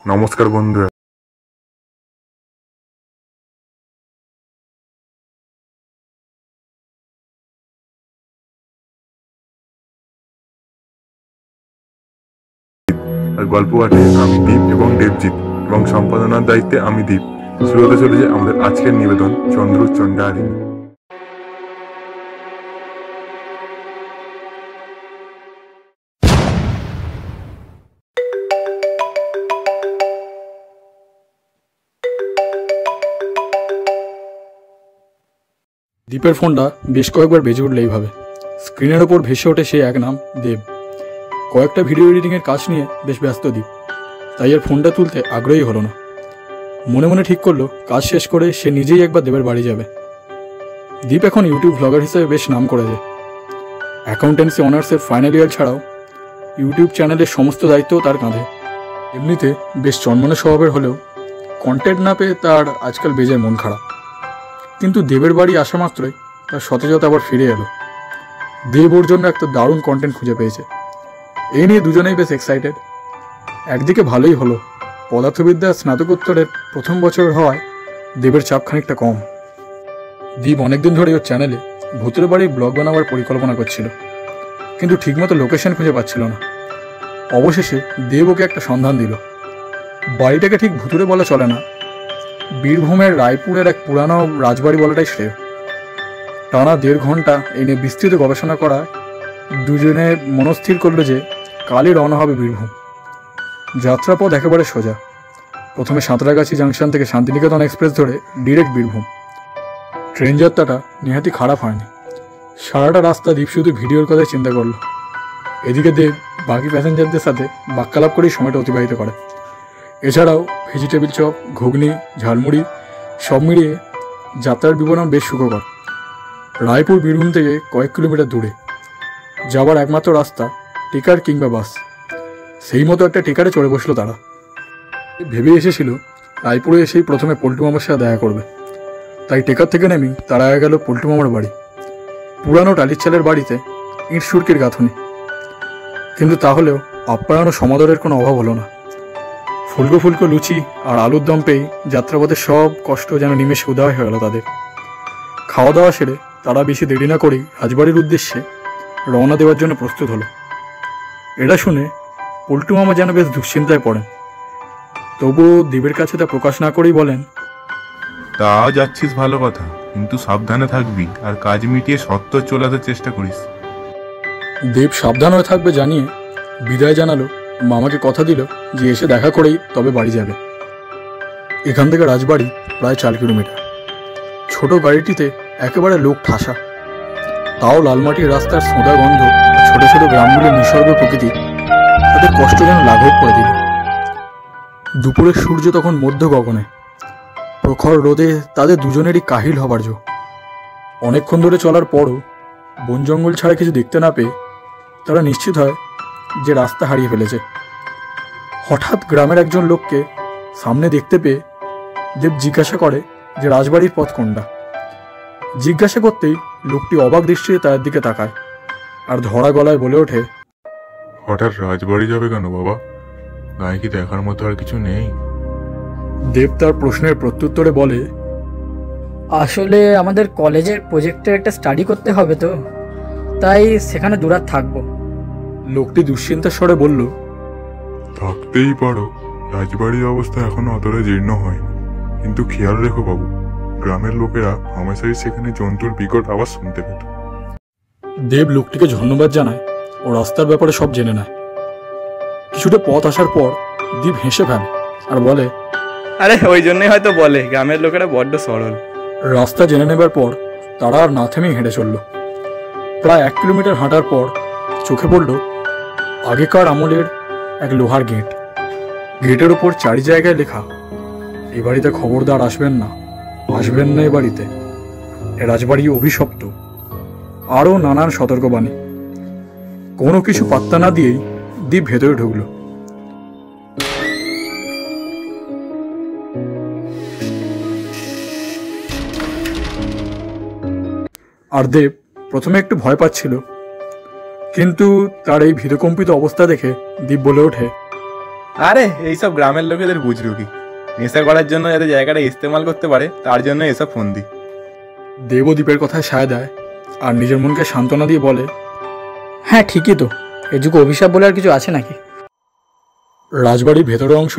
নমস্কার বন্ধুরা। গল্প পাঠে আমি দীপ এবং দেবজিৎ এবং সম্পাদনার দায়িত্বে আমি দীপ। শুরু হতে চলেছে আমাদের আজকের নিবেদন চন্দ্র চণ্ডাহারিণী। দীপের ফোনটা বেশ কয়েকবার বেজে উঠল এইভাবে। স্ক্রিনের ওপর ভেসে ওঠে সে এক নাম, দেব। কয়েকটা ভিডিও এডিটিংয়ের কাজ নিয়ে বেশ ব্যস্ত দীপ, তাই এর ফোনটা তুলতে আগ্রহী হলো না। মনে মনে ঠিক করলো কাজ শেষ করে সে নিজেই একবার দেবের বাড়ি যাবে। দীপ এখন ইউটিউব ব্লগার হিসেবে বেশ নাম করেছে। অ্যাকাউন্টেন্সি অনার্সের ফাইনাল ইয়ার ছাড়াও ইউটিউব চ্যানেলের সমস্ত দায়িত্বও তার কাঁধে। এমনিতে বেশ চন্মনে স্বভাবের হলেও কন্টেন্ট না পেয়ে তার আজকাল বেজায় মন খারাপ। কিন্তু দেবের বাড়ি আসা মাত্রই তার সতেজতা আবার ফিরে এলো। দেব ওর জন্য একটা দারুণ কন্টেন্ট খুঁজে পেয়েছে। এই নিয়ে দুজনেই বেশ এক্সাইটেড। একদিকে ভালোই হলো, পদার্থবিদ্যা স্নাতকোত্তরের প্রথম বছর হওয়ায় দেবের চাপ খানিকটা কম। দীপ অনেকদিন ধরে ওর চ্যানেলে ভূতের বাড়ির ব্লগ বানাবার পরিকল্পনা করছিল, কিন্তু ঠিকমতো লোকেশন খুঁজে পাচ্ছিল না। অবশেষে দেব ওকে একটা সন্ধান দিল। বাড়িটাকে ঠিক ভুতুড়ে বলা চলে না, বীরভূমের রায়পুরের এক পুরানো রাজবাড়ি বলাটাই শ্রেয়। টানা 1.5 ঘন্টা এই নিয়ে বিস্তৃত গবেষণা করা দুজনে মনস্থির করল যে কালই রওনা হবে বীরভূম। যাত্রাপথ একেবারে সোজা। প্রথমে সাঁতরাগাছি জাংশন থেকে শান্তিনিকেতন এক্সপ্রেস ধরে ডিরেক্ট বীরভূম। ট্রেন যাত্রাটা নেহাতি খারাপ হয়নি। সারাটা রাস্তা দীপ শুধু ভিডিওর কথাই চিন্তা করল। এদিকে দেব বাকি প্যাসেঞ্জারদের সাথে বাক্যালাপ করেই সময়টা অতিবাহিত করে। এছাড়াও ভেজিটেবিল চপ, ঘুগনি, ঝালমুড়ি সব মিলিয়ে যাত্রার বিবরণ বেশ সুখকর। রায়পুর বীরভূম থেকে কয়েক কিলোমিটার দূরে। যাবার একমাত্র রাস্তা টেকার কিংবা বাস। সেই মতো একটা টেকারে চড়ে বসলো তারা। ভেবে এসেছিল রায়পুরে এসেই প্রথমে পল্টু মামার সাথে দেখা করবে, তাই টেকার থেকে নেমেই তারা গেল পল্টু মামার বাড়ি। পুরানো টালির চালের বাড়িতে ইট সুরকির গাঁথুনি, কিন্তু তাহলেও আপ্যায়ন ও সমাদরের কোনো অভাব হলো না। ফুলকো ফুলকো লুচি আর আলুর দম পেয়েই যাত্রাপথের সব কষ্ট যেন নিমেষে উদয় হয়ে গেল তাদের। খাওয়া দাওয়া সেরে তারা বেশি দেরি না করেই রাজবাড়ির উদ্দেশ্যে রওনা দেওয়ার জন্য প্রস্তুত হলো। এটা শুনে পল্টু মামা যেন বেশ দুশ্চিন্তায় পড়েন। তবুও দেবের কাছে তা প্রকাশ না করেই বলেন, তা যাচ্ছিস ভালো কথা, কিন্তু সাবধানে থাকবি আর কাজ মিটিয়ে সত্তর চলে আসার চেষ্টা করিস। দেব সাবধান হয়ে থাকবে জানিয়ে বিদায় জানালো। মামাকে কথা দিল যে এসে দেখা করেই তবে বাড়ি যাবে। এখান থেকে রাজবাড়ি প্রায় 4 কিলোমিটার। ছোট গাড়িটিতে একেবারে লোক ঠাসা, তাও লালমাটির রাস্তার সোঁদা গন্ধ, ছোট ছোট গ্রামগুলোর নিসর্গ প্রকৃতি তাদের কষ্ট যেন লাঘব করে দিল। দুপুরের সূর্য তখন মধ্য গগনে, প্রখর রোদে তাদের দুজনেরই কাহিল হবার জো। অনেকক্ষণ ধরে চলার পরও বন জঙ্গল ছাড়া কিছু দেখতে না পেয়ে তারা নিশ্চিত হয় যে রাস্তা হারিয়ে ফেলেছে। হঠাৎ গ্রামের একজন লোককে সামনে দেখতে পেয়ে দেব জিজ্ঞাসা করে যে রাজবাড়ির পথ কোনটা। জিজ্ঞাসা করতেই লোকটি অবাক দৃষ্টিতে তার দিকে তাকায় আর ধরা গলায় বলে ওঠে, হঠাৎ রাজবাড়ি যাবে কেন বাবা? গায়ে কি দেখার মতো আর কিছু নেই? দেব তার প্রশ্নের প্রত্যুত্তরে বলে, আসলে আমাদের কলেজের প্রজেক্টের একটা স্টাডি করতে হবে, তো তাই সেখানে দূরাত থাকবো। লোকটি দুশ্চিন্তার স্বরে বলল, থাকতেই পারো, রাজবাড়ির অবস্থা এখনো অতটা জীর্ণ হয়নি, কিন্তু খেয়াল রেখো বাবু, গ্রামের লোকেরা হামেশাই সেখানে জন্তুর বিকট আওয়াজ শুনতে পেত। দেব লোকটিকে ধন্যবাদ জানায় ও রাস্তার ব্যাপারে সব জেনে নেয়। কিছুটা পথ আসার পর দীপ হেসে ফেলে আর বলে, আরে ওই জন্যই হয়তো বলে গ্রামের লোকেরা বড্ড সরল। রাস্তা জেনে নেবার পর তারা আর না থেমেই হেঁটে চলল। প্রায় 1 কিলোমিটার হাঁটার পর চোখে পড়ল আগেকার আমলের এক লোহার গেট। গেটের ওপর 4 জায়গায় লেখা, এ বাড়িতে খবরদার আসবেন না, আসবেন না এ বাড়িতে, এ রাজবাড়ি অভিশপ্ত, আরও নানান সতর্কবাণী। কোনো কিছু পাত্তা না দিয়েই দীপ ভেতরে ঢুকল। আর দেব প্রথমে একটু ভয় পাচ্ছিল, কিন্তু তার এই ভীতকম্পিত অবস্থা দেখে দীপ বলে ওঠে, আরে এইসব গ্রামের লোকেদের বুঝলু কি, নেশা করার জন্য যাতে জায়গাটা ইস্তেমাল করতে পারে তার জন্য এসব ফন্দি। দেব দ্বীপের কথায় সায় দেয় আর নিজের মনকে সান্ত্বনা দিয়ে বলে, হ্যাঁ ঠিকই তো, এ যুগে অভিশাপ বলে আর কিছু আছে নাকি। রাজবাড়ির ভেতরের অংশ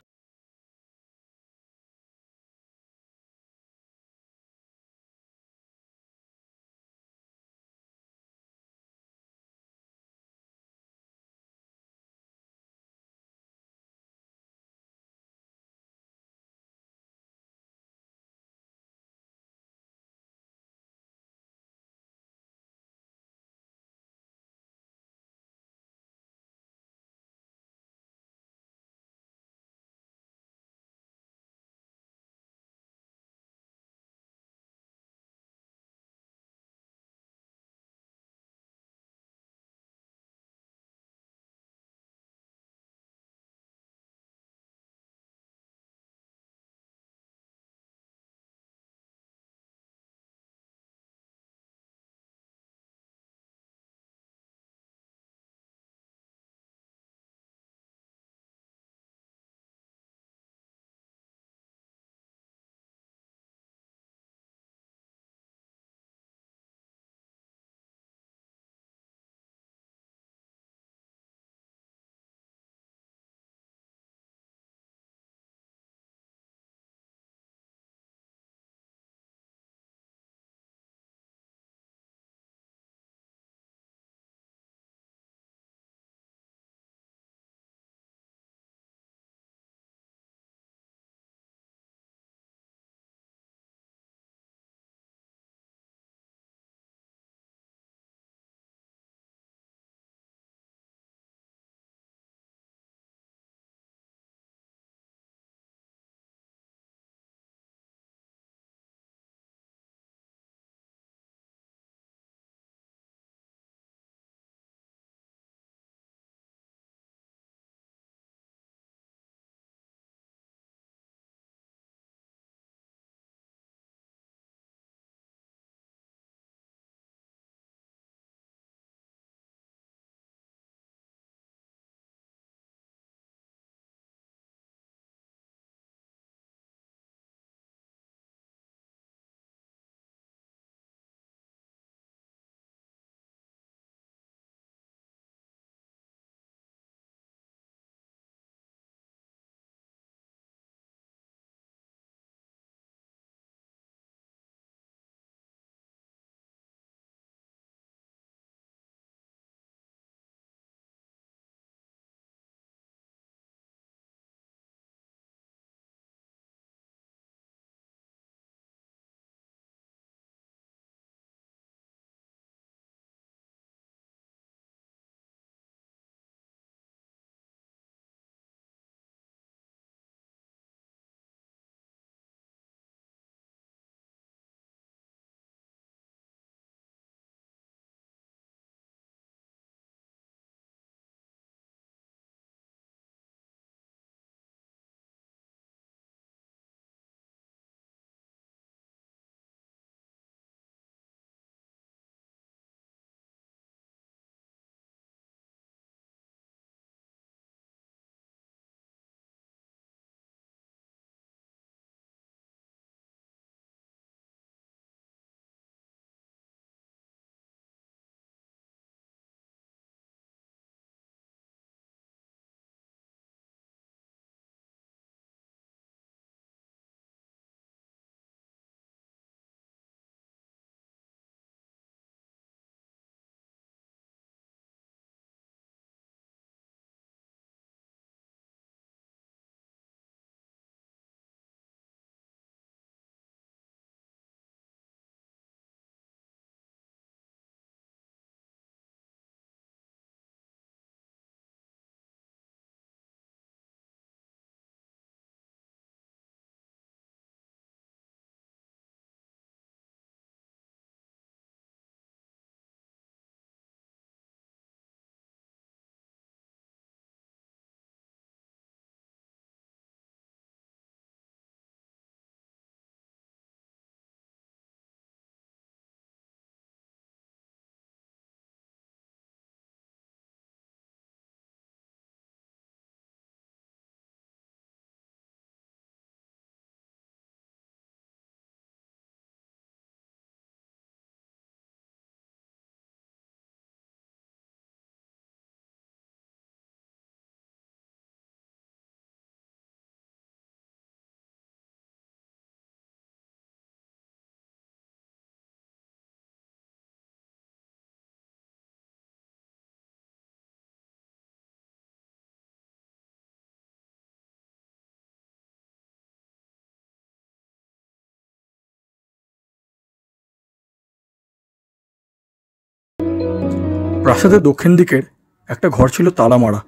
প্রাসাদের দক্ষিণ দিকের একটা ঘর ছিল তালা মারা,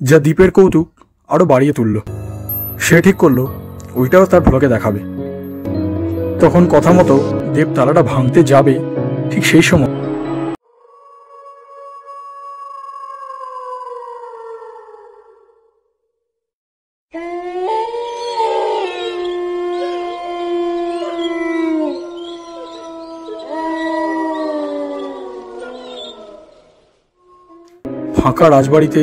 যা দ্বীপের কৌতুক আরও বাড়িয়ে তুলল। সে ঠিক করলো ওইটাও তার ব্লগে দেখাবে। তখন কথা মতো দেব তালাটা ভাঙতে যাবে, ঠিক সেই সময় ফাঁকা রাজবাড়িতে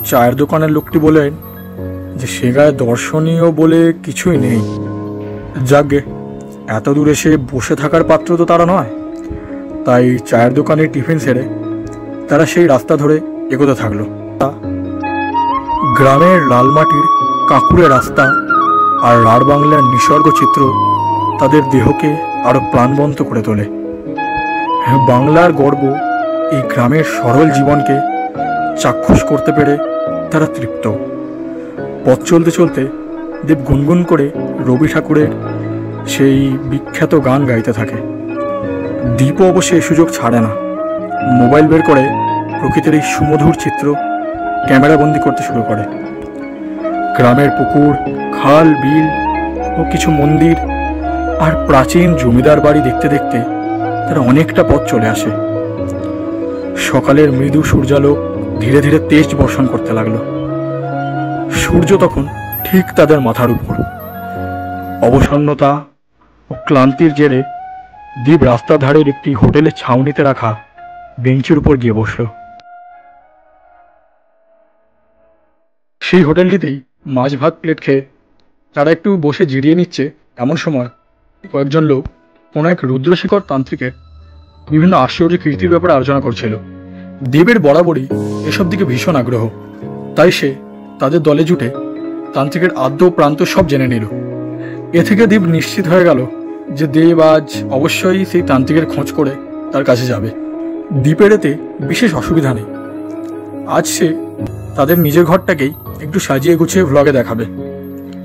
চায়ের দোকানের লোকটি বলেন যে সে গায়ে দর্শনীয় বলে কিছুই নেই। যাকগে, এত দূর এসে বসে থাকার পাত্র তো তারা নয়। তাই চায়ের দোকানে টিফিন সেরে তারা সেই রাস্তা ধরে এগোতে থাকলো। গ্রামের লালমাটির কাঁকুড়ে রাস্তা আর রাঢ় বাংলার নিসর্গ চিত্র তাদের দেহকে আরো প্রাণবন্ত করে তোলে। বাংলার গর্ব এই গ্রামের সরল জীবনকে চাক্ষুষ করতে পেরে তারা তৃপ্ত। পথ চলতে চলতে দেব গুনগুন করে রবি ঠাকুরের সেই বিখ্যাত গান গাইতে থাকে। দীপও অবশ্য এই সুযোগ ছাড়ে না। মোবাইল বের করে প্রকৃতির এই সুমধুর চিত্র ক্যামেরাবন্দি করতে শুরু করে। গ্রামের পুকুর, খাল, বিল ও কিছু মন্দির আর প্রাচীন জমিদার বাড়ি দেখতে দেখতে তারা অনেকটা পথ চলে আসে। সকালের মৃদু সূর্যালোক ধীরে ধীরে তেজ বর্ষণ করতে লাগলো। সূর্য তখন ঠিক তাদের মাথার উপর। অবসন্নতা ও ক্লান্তির জেরে দ্বীপ রাস্তার ধারের একটি হোটেলের ছাউনিতে রাখা বেঞ্চের উপর গিয়ে বসল। সেই হোটেলটিতেই মাছ ভাত প্লেট খেয়ে তারা একটু বসে জিরিয়ে নিচ্ছে। এমন সময় কয়েকজন লোক কোনো এক রুদ্রশেখর তান্ত্রিকের বিভিন্ন আশ্চর্য কীর্তির ব্যাপারে আলোচনা করছিল। দেবের বরাবরই এসব দিকে ভীষণ আগ্রহ, তাই সে তাদের দলে জুটে তান্ত্রিকের আদ্য প্রান্ত সব জেনে নিল। এ থেকে দীপ নিশ্চিত হয়ে গেল যে দেব আজ অবশ্যই সেই তান্ত্রিকের খোঁজ করে তার কাছে যাবে। দীপের এতে বিশেষ অসুবিধা নেই। আজ সে তাদের নিজের ঘরটাকেই একটু সাজিয়ে গুছিয়ে ভ্লগে দেখাবে,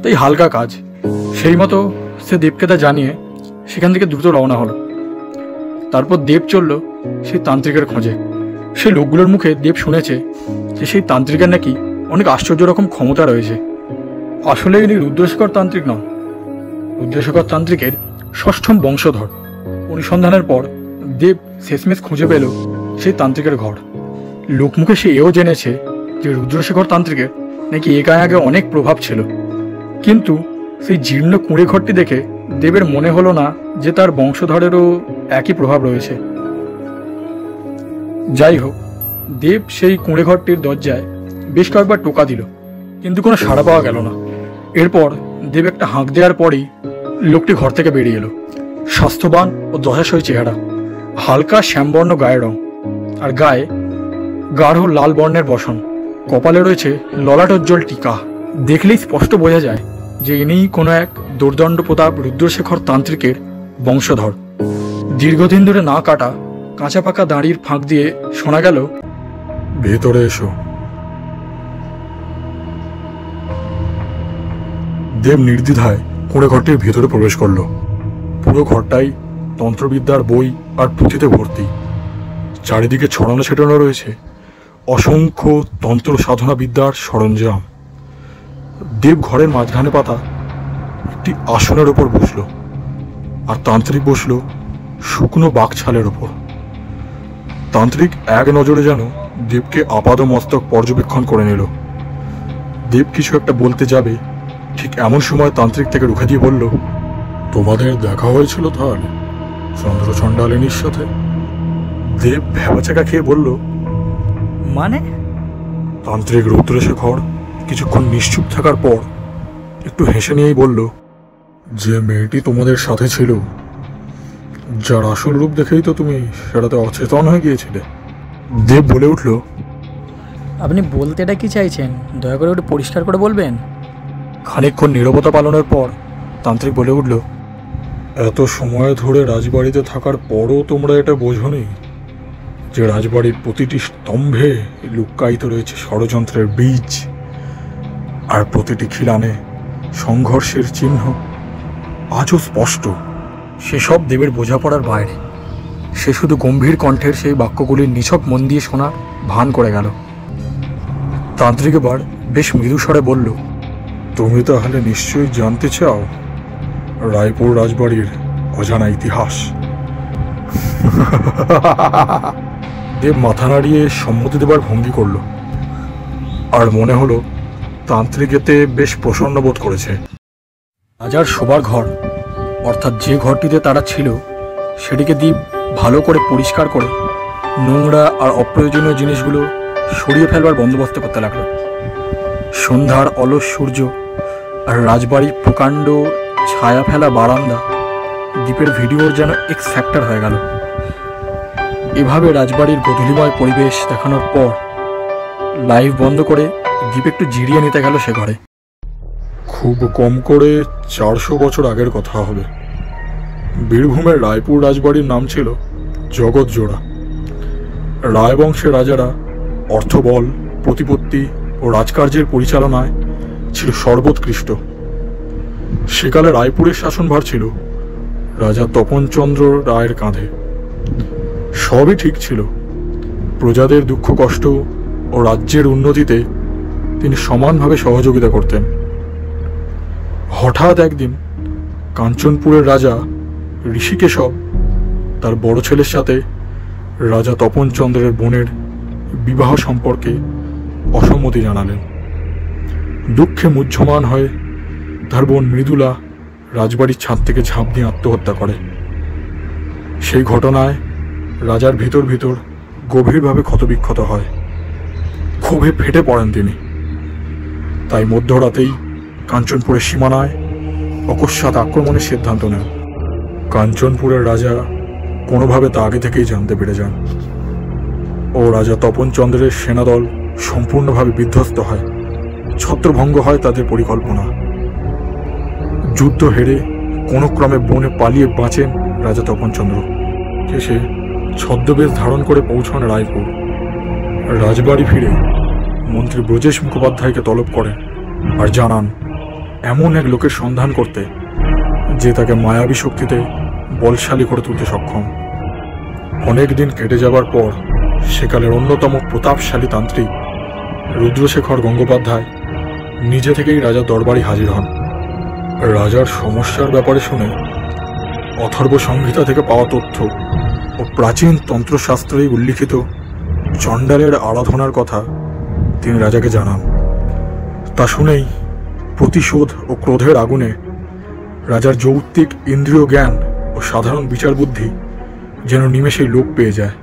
তাই হালকা কাজ। সেই মতো সে দেবকে তা জানিয়ে সেখান থেকে দ্রুত রওনা হলো। তারপর দেব চলল সেই তান্ত্রিকের খোঁজে। সেই লোকগুলোর মুখে দেব শুনেছে যে সেই তান্ত্রিকের নাকি অনেক আশ্চর্য রকম ক্ষমতা রয়েছে। আসলে ইনি রুদ্রশেখর তান্ত্রিক নন, রুদ্রশেখর তান্ত্রিকের ষষ্ঠম বংশধর। অনুসন্ধানের পর দেব শেষমেশ খুঁজে পেল সেই তান্ত্রিকের ঘর। লোকমুখে সে এও জেনেছে যে রুদ্রশেখর তান্ত্রিকের নাকি এ গায়ে আগে অনেক প্রভাব ছিল, কিন্তু সেই জীর্ণ কুঁড়ে ঘরটি দেখে দেবের মনে হলো না যে তার বংশধরেরও একই প্রভাব রয়েছে। যাই হোক, দেব সেই কুঁড়ে ঘরটির দরজায় বেশ কয়েকবার টোকা দিল, কিন্তু কোনো সাড়া পাওয়া গেল না। এরপর দেব একটা হাঁক দেওয়ার পরেই লোকটি ঘর থেকে বেরিয়ে এলো। স্বাস্থ্যবান ও দশাশয় চেহারা, হালকা শ্যামবর্ণ গায়ের রং, আর গায়ে গাঢ় লাল বর্ণের বসন। কপালে রয়েছে ললাটোজ্জ্বল টিকা। দেখলেই স্পষ্ট বোঝা যায় যে ইনিই কোনো এক দুর্দণ্ড প্রতাপ রুদ্রশেখর তান্ত্রিকের বংশধর। দীর্ঘদিন ধরে না কাটা কাঁচা পাকা দাড়ির ফাঁক দিয়ে শোনা গেল, ভেতরে এসো। দেব নির্দ্বিধায় কুঁড়ে ঘরটির ভেতরে প্রবেশ করল। পুরো ঘরটাই তন্ত্রবিদ্যার বই আর পুঁথিতে ভর্তি। চারিদিকে ছড়ানো ছেটানো রয়েছে অসংখ্য তন্ত্র সাধনা বিদ্যার সরঞ্জাম। দেব ঘরের মাঝখানে পাতা একটি আসনের ওপর বসল, আর তান্ত্রিক বসল শুকনো বাঘছালের ওপর। তান্ত্রিক এক নজরে যেন দেবকে আপাদ মস্তক পর্যবেক্ষণ করে নিল। দেব কিছু একটা বলতে যাবে, ঠিক এমন সময় তান্ত্রিক থেকে রুখে দিয়ে বলল, তোমাদের দেখা হয়েছিল তাহলে চন্দ্রচণ্ডালিনীর সাথে? দেব ভ্যাবাচাকা খেয়ে বলল, মানে? তান্ত্রিক রুদ্রশেখর কিছুক্ষণ নিশ্চুপ থাকার পর একটু হেসে নিয়েই বলল, যে মেয়েটি তোমাদের সাথে ছিল, যার আসল রূপ দেখেই তো তুমি সেটাতে অচেতন হয়ে গিয়েছিলে। দেব বলে উঠল, আপনি বলতে এটা কি চাইছেন? দয়া করে একটু পরিষ্কার করে বলবেন। খানিকক্ষণ নীরবতা পালনের পর তান্ত্রিক বলে উঠল, এত সময় ধরে রাজবাড়িতে থাকার পরও তোমরা এটা বোঝোনি যে রাজবাড়ির প্রতিটি স্তম্ভে লুক্কায়িত রয়েছে ষড়যন্ত্রের বীজ, আর প্রতিটি খিলানে সংঘর্ষের চিহ্ন আজও স্পষ্ট। সেসব দেবের বোঝাপড়ার বাইরে। সে শুধু গম্ভীর কণ্ঠের সেই বাক্যগুলির নিছক মন দিয়ে শোনার ভান করে গেল। তান্ত্রিক এবার বেশ মৃদু স্বরে বলল, তুমি তাহলে নিশ্চয়ই জানতে চাও রায়পুর রাজবাড়ির অজানা ইতিহাস? দেব মাথা নাড়িয়ে সম্মতি দেবার ভঙ্গি করল, আর মনে হলো তান্ত্রিক এতে বেশ প্রসন্ন বোধ করেছে। রাজার শোবার ঘর, অর্থাৎ যে ঘরটিতে তারা ছিল, সেটিকে দীপ ভালো করে পরিষ্কার করে নোংরা আর অপ্রয়োজনীয় জিনিসগুলো সরিয়ে ফেলবার বন্দোবস্ত করতে লাগলো। সন্ধ্যার অলস সূর্য আর রাজবাড়ির প্রকাণ্ড ছায়া ফেলা বারান্দা দীপের ভিডিওর যেন এক্স ফ্যাক্টর হয়ে গেল। এভাবে রাজবাড়ির গধূলিময় পরিবেশ দেখানোর পর লাইভ বন্ধ করে দীপ একটু জিরিয়ে নিতে গেল সে ঘরে। খুব কম করে 400 বছর আগের কথা হবে। বীরভূমের রায়পুর রাজবাড়ির নাম ছিল জগৎজোড়া। রায়বংশের রাজারা অর্থবল, প্রতিপত্তি ও রাজকার্যের পরিচালনায় ছিল সর্বোৎকৃষ্ট। সেকালে রায়পুরের শাসনভার ছিল রাজা তপনচন্দ্র রায়ের কাঁধে। সবই ঠিক ছিল। প্রজাদের দুঃখ কষ্ট ও রাজ্যের উন্নতিতে তিনি সমানভাবে সহযোগিতা করতেন। হঠাৎ একদিন কাঞ্চনপুরের রাজা ঋষিকেশব তার বড় ছেলের সাথে রাজা তপনচন্দ্রের বোনের বিবাহ সম্পর্কে অসম্মতি জানালেন। দুঃখে মুহ্যমান হয়ে তার বোন মৃদুলা রাজবাড়ির ছাদ থেকে ঝাঁপ দিয়ে আত্মহত্যা করে। সেই ঘটনায় রাজার ভিতর ভিতর গভীরভাবে ক্ষতবিক্ষত হয়। ক্ষোভে ফেটে পড়েন তিনি। তাই মধ্যরাতেই কাঞ্চনপুরের সীমানায় অকস্মাৎ আক্রমণের সিদ্ধান্ত নেন। কাঞ্চনপুরের রাজা কোনোভাবে তা আগে থেকেই জানতে পেরে যান ও রাজা তপনচন্দ্রের সেনাদল সম্পূর্ণভাবে বিধ্বস্ত হয়। ছত্রভঙ্গ হয় তাদের পরিকল্পনা। যুদ্ধ হেরে কোনো ক্রমে বনে পালিয়ে বাঁচেন রাজা তপনচন্দ্র। শেষে ছদ্মবেশ ধারণ করে পৌঁছান রায়পুর। রাজবাড়ি ফিরে মন্ত্রী ব্রজেশ মুখোপাধ্যায়কে তলব করেন আর জানান এমন এক লোকের সন্ধান করতে যে তাকে মায়াবী শক্তিতে বলশালী করে তুলতে সক্ষম। অনেক দিন কেটে যাবার পর সেকালের অন্যতম প্রতাপশালী তান্ত্রিক রুদ্রশেখর গঙ্গোপাধ্যায় নিজে থেকেই রাজার দরবারে হাজির হন। রাজার সমস্যার ব্যাপারে শুনে অথর্ব সংহিতা থেকে পাওয়া তথ্য ও প্রাচীন তন্ত্রশাস্ত্রে উল্লিখিত চণ্ডালের আরাধনার কথা তিনি রাজাকে জানান। তা শুনেই প্রতিশোধ ও ক্রোধের আগুনে রাজার যৌক্তিক ইন্দ্রিয় জ্ঞান ও সাধারণ বিচার বুদ্ধি যেন নিমেষেই লোপ পেয়ে যায়।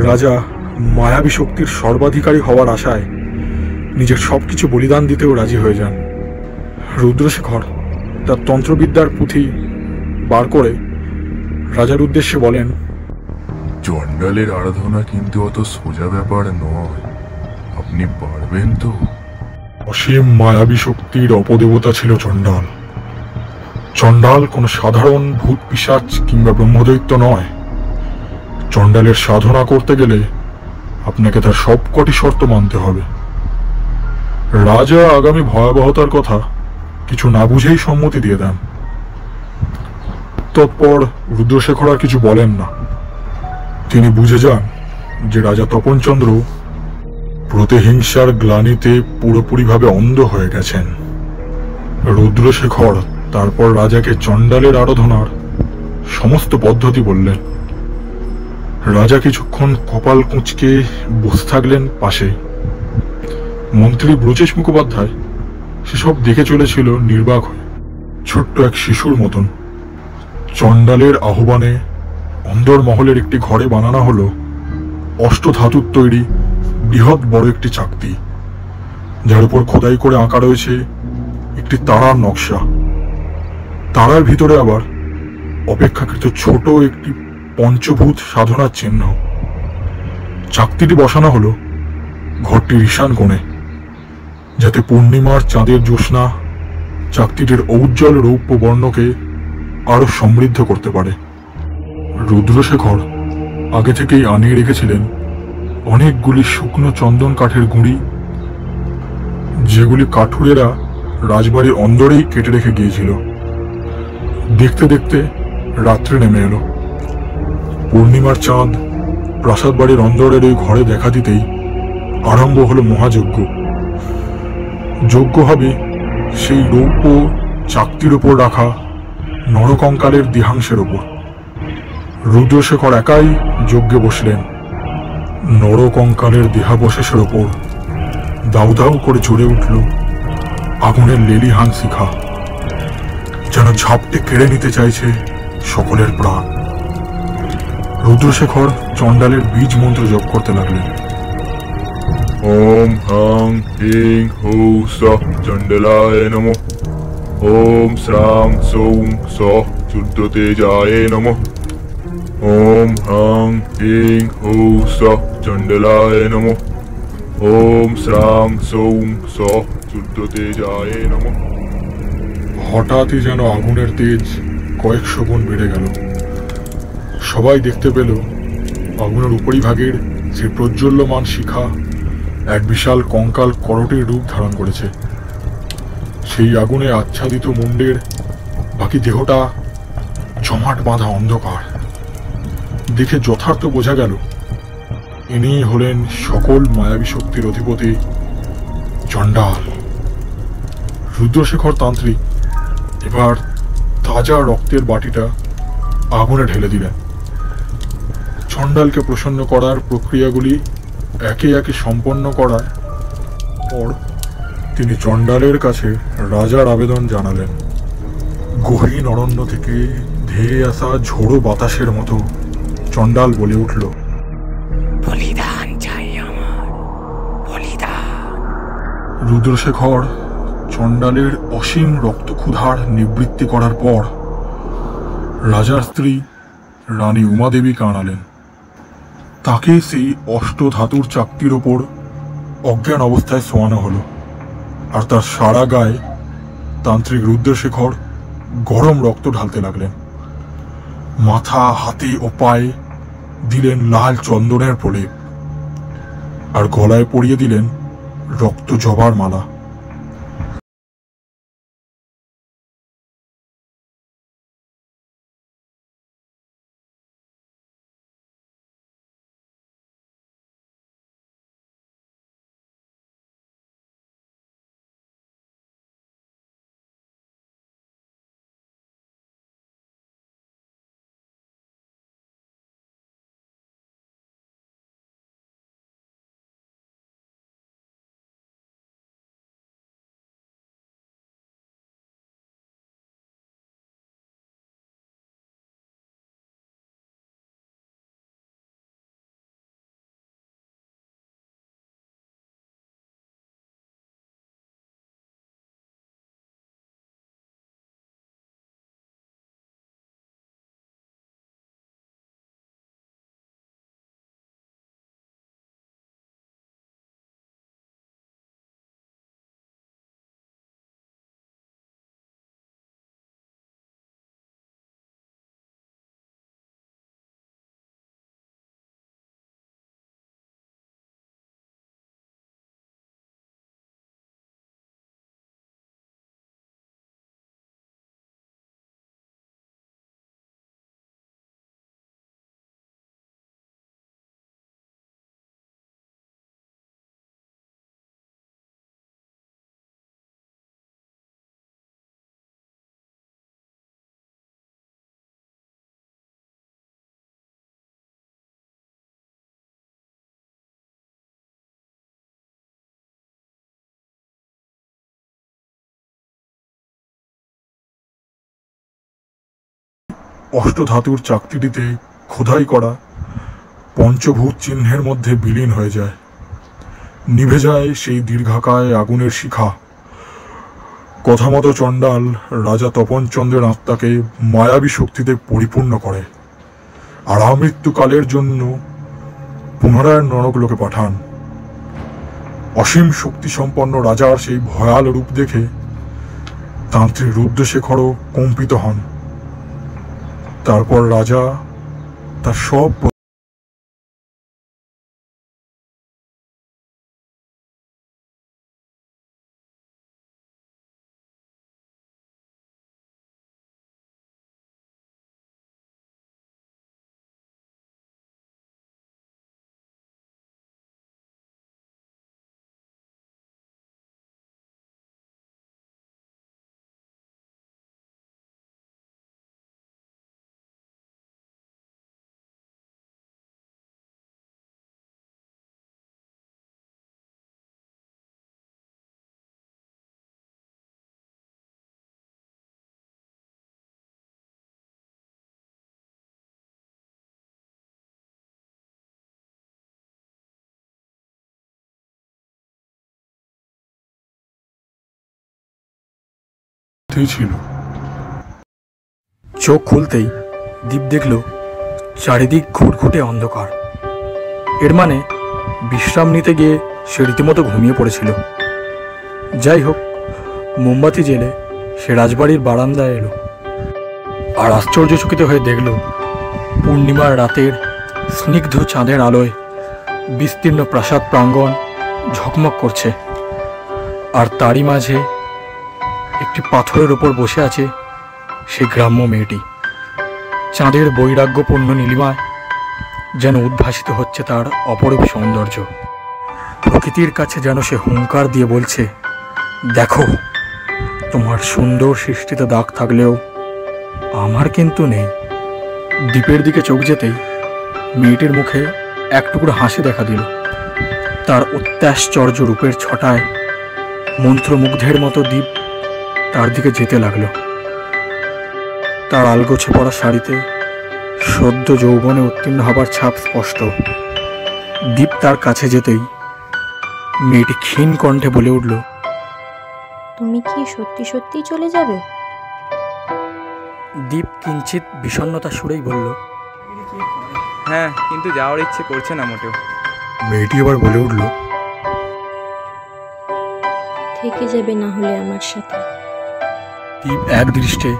রাজা মায়াবী শক্তির সর্বাধিকারী হওয়ার আশায় নিজের সবকিছু বলিদান দিতেও রাজি হয়ে যান। রুদ্রশেখর তার তন্ত্রবিদ্যার পুঁথি বার করে রাজার উদ্দেশ্যে বলেন, চণ্ডালের আরাধনা কিন্তু অত সোজা ব্যাপার নয়, আপনি পারবেন তো? অসীম মায়াবী শক্তির অপদেবতা ছিল চণ্ডাল। চণ্ডাল কোনো সাধারণ ভূত পিশাচ কিংবা ব্রহ্মদৈত্য নয়। চণ্ডালের সাধনা করতে গেলে আপনাকে তার সবকটি শর্ত মানতে হবে। রাজা আগামী ভয়াবহতার কথা কিছু না বুঝেই সম্মতি দিয়ে দেন। তৎপর রুদ্রশেখর আর কিছু বলেন না। তিনি বুঝে যান যে রাজা তপনচন্দ্র প্রতিহিংসার গ্লানিতে পুরোপুরিভাবে অন্ধ হয়ে গেছেন। রুদ্রশেখর তারপর রাজাকে চণ্ডালের আরাধনার সমস্ত পদ্ধতি বললেন। রাজা কিছুক্ষণ কপাল কুঁচকে বসে থাকলেন পাশে। মন্ত্রী ব্রজেশ মুখোপাধ্যায় সেসব দেখে চলেছিল নির্বাক হয়ে, ছোট্ট এক শিশুর মতন। চণ্ডালের আহ্বানে অন্দর মহলের একটি ঘরে বানানো হলো অষ্টধাতুর তৈরি বৃহৎ বড় একটি চাকতি, যার উপর খোদাই করে আঁকা রয়েছে একটি তারার নকশা। তারার ভিতরে আবার অপেক্ষাকৃত ছোট একটি পঞ্চভূত সাধনার চিহ্ন। চাকতিটি বসানো হলো ঘরটির ঈশান কোণে, যাতে পূর্ণিমার চাঁদের জ্যোৎস্না চাকতিটির ঔজ্জ্বল রৌপ্য বর্ণকে আরো সমৃদ্ধ করতে পারে। রুদ্রশেখর আগে থেকেই আনিয়ে রেখেছিলেন অনেকগুলি শুকনো চন্দন কাঠের গুঁড়ি, যেগুলি কাঠুরেরা রাজবাড়ির অন্দরেই কেটে রেখে গিয়েছিল। দেখতে দেখতে রাত্রে নেমে এলো। পূর্ণিমার চাঁদ প্রাসাদ বাড়ির অন্দরের ওই ঘরে দেখা দিতেই আরম্ভ হলো মহাযজ্ঞ। যজ্ঞ হবে সেই রৌপ্য চাকতির ওপর রাখা নরকঙ্কালের দেহাংশের ওপর। রুদ্রশেখর একাই যজ্ঞে বসলেন। নরকঙ্কালের দেহাবশেষের ওপর দাউ দাউ করে জ্বলে উঠল আগুনের লেলিহান শিখা, যেন ঝাপটে কেড়ে নিতে চাইছে সকলের প্রাণ। রুদ্রশেখর চণ্ডালের বীজ মন্ত্র জপ করতে লাগলেন। ওম হং হিং হৌ সঃ চণ্ডালায় নমঃ। ওম শ্রাং সৌং সঃ চুদ্ধতেজায় নমঃ। ওম হং হিং হৌ সঃ চণ্ডালায় নমঃ। ওম শ্রাং সৌং সঃ চুদ্ধতেজায় নমঃ। হঠাৎই যেন আগুনের তেজ কয়েকশো গুণ বেড়ে গেল। সবাই দেখতে পেল আগুনের উপরিভাগের যে প্রজ্বল্যমান শিখা এক বিশাল কঙ্কাল করটির রূপ ধারণ করেছে। সেই আগুনে আচ্ছাদিত মুন্ডের বাকি দেহটা জমাট বাঁধা অন্ধকার। দেখে যথার্থ বোঝা গেল ইনি হলেন সকল মায়াবী শক্তির অধিপতি চণ্ডাল। রুদ্রশেখর তান্ত্রিক এবার তাজা রক্তের বাটিটা আগুনে ঢেলে দিলেন। চণ্ডালকে প্রসন্ন করার প্রক্রিয়াগুলি একে একে সম্পন্ন করার পর তিনি চণ্ডালের কাছে রাজার আবেদন জানালেন। গহীন অরণ্য থেকে ধেয়ে আসা ঝোড়ো বাতাসের মতো চণ্ডাল বলে উঠল, বলিদান চাই আমার, বলিদান। রুদ্রশেখর চণ্ডালের অসীম রক্তক্ষুধার নিবৃত্তি করার পর রাজার স্ত্রী রানী উমাদেবীকে আনালেন। তাকে সেই অষ্টধাতুর চাকতির ওপর অজ্ঞান অবস্থায় শোয়ানো হলো, আর তার সারা গায়ে তান্ত্রিক রুদ্রশেখর গরম রক্ত ঢালতে লাগলেন। মাথা, হাতে ও পায়ে দিলেন লাল চন্দনের প্রলেপ, আর গলায় পরিয়ে দিলেন রক্ত জবার মালা। অষ্টধাতুর চাকতিটিতে খোদাই করা পঞ্চভূত চিহ্নের মধ্যে বিলীন হয়ে যায়। নিভে যায় সেই দীর্ঘাকায় আগুনের শিখা। কথা মতো চণ্ডাল রাজা তপনচন্দ্রের আত্মাকে মায়াবী শক্তিতে পরিপূর্ণ করে, আর আমৃত্যুকালের জন্য পুনরায় নরকলোকে পাঠান। অসীম শক্তি সম্পন্ন রাজার সেই ভয়াল রূপ দেখে তান্ত্রিক রুদ্রশেখরও কম্পিত হন। তারপর রাজা তার সব ছিল। চোখ খুলতেই দীপ দেখল চারিদিক ঘুটঘুটে অন্ধকার। এর মানে বিশ্রাম নিতে গিয়ে সে রীতিমতো ঘুমিয়ে পড়েছিল। যাই হোক, মোমবাতি জেলে সে রাজবাড়ির বারান্দায় এলো, আর আশ্চর্যচকিত হয়ে দেখল পূর্ণিমার রাতের স্নিগ্ধ চাঁদের আলোয় বিস্তীর্ণ প্রাসাদ প্রাঙ্গণ ঝকমক করছে, আর তারই মাঝে একটি পাথরের ওপর বসে আছে সেই গ্রাম্য মেয়েটি। চাঁদের বৈরাগ্যপূর্ণ নীলিমায় যেন উদ্ভাসিত হচ্ছে তার অপরূপ সৌন্দর্য। প্রকৃতির কাছে যেন সে হুঙ্কার দিয়ে বলছে, দেখো, তোমার সুন্দর সৃষ্টিতে দাগ থাকলেও আমার কিন্তু নেই। দ্বীপের দিকে চোখ যেতেই মেয়েটির মুখে এক টুকরো হাসি দেখা দিল। তার অত্যাশ্চর্য রূপের ছটায় মন্ত্রমুগ্ধের মতো দ্বীপ তার দিকে যেতে লাগলো। তার আলগোছে পড়া শাড়িতে সদ্য যৌবনে উত্তীর্ণ হবার ছাপ স্পষ্ট। দ্বীপ তার কাছে যেতেই মেয়েটি ক্ষীণ কণ্ঠে বলে উঠল, তুমি কি সত্যি সত্যি চলে যাবে? দ্বীপ কিঞ্চিত বিষণ্ণতা সুরেই বলল, হ্যাঁ, কিন্তু যাওয়ার ইচ্ছে করছে না মোটেও। মেয়েটি এবার বলে উঠল, থেকে যাবে না হলে আমার সাথে। দীপ এক দৃষ্টে